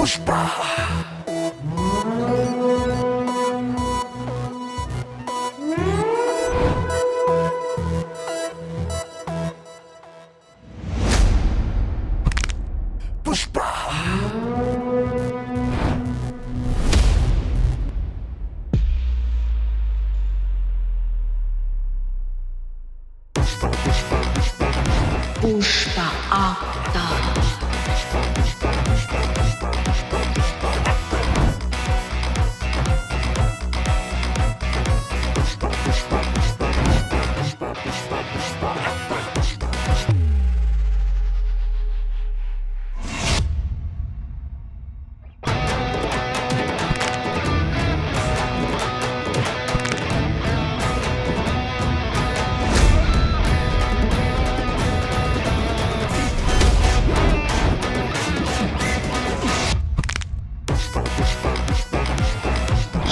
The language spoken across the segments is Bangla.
পুষ্পা পুষ্পা পুষ্পা আক্তার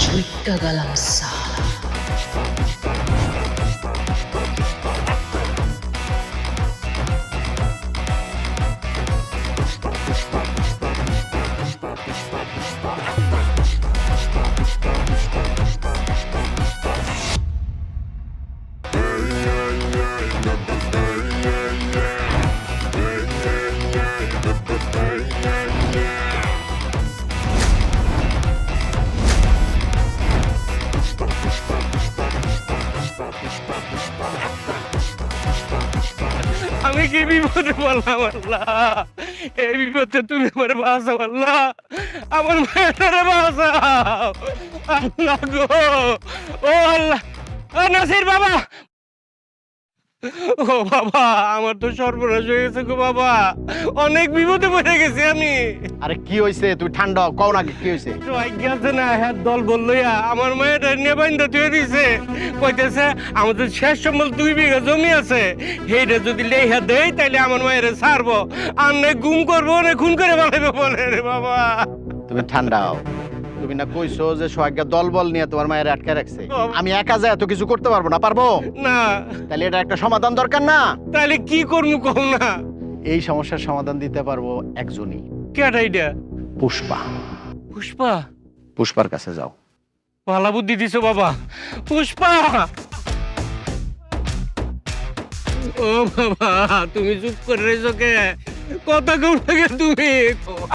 ছুট্টা গেলাম সালা আমি কি বিপদে বললাম আল্লাহ, এই বিপদে তুমি আমার বাঁচাও আল্লাহ, আমার মেয়েটারে বাঁচাও আল্লাহ গো। ও আল্লাহ, ও নাসির বাবা, ও বাবা আমার তো সর্বনাশ হয়ে গেছে গো বাবা, অনেক বিপদে পড়ে গেছি আমি। আরে কি হইছে? তুই ঠান্ডা হ, কও না কি হইছে? আছে না হ্যাঁ দল বললো আমার মেয়েটা নিয়ে বাইন্দা তুই দিছে, কইতেছে আমাদের শেষ সম্বল 2 বিঘা জমি আছে, সেইটা যদি লেহা দেই তাইলে আমার মায়ের ছাড়বো, আর নে গুম করবো না খুন করে বানাইবে বলে রে বাবা। তুমি ঠান্ডা হও। তুমি না কইছো যে সোহাগকে দলবল নিয়ে তোমার মায়ের আটকে রাখছে? আমি একা যায় এত কিছু করতে পারবো না? পারবো না। তাহলে এটা একটা সমাধান দরকার না? তাইলে কি করবো কম না? এই সমস্যার সমাধান দিতে পারবো একজনই, কেটা এইটা? পুষ্পা। পুষ্পা? পুষ্পার কাছে যাও। ভালা বুদ্ধি দিছো বাবা। পুষ্পা, ও বাবা তুমি চুপ করে রয়েছো কে? কথা কম লাগে তুমি।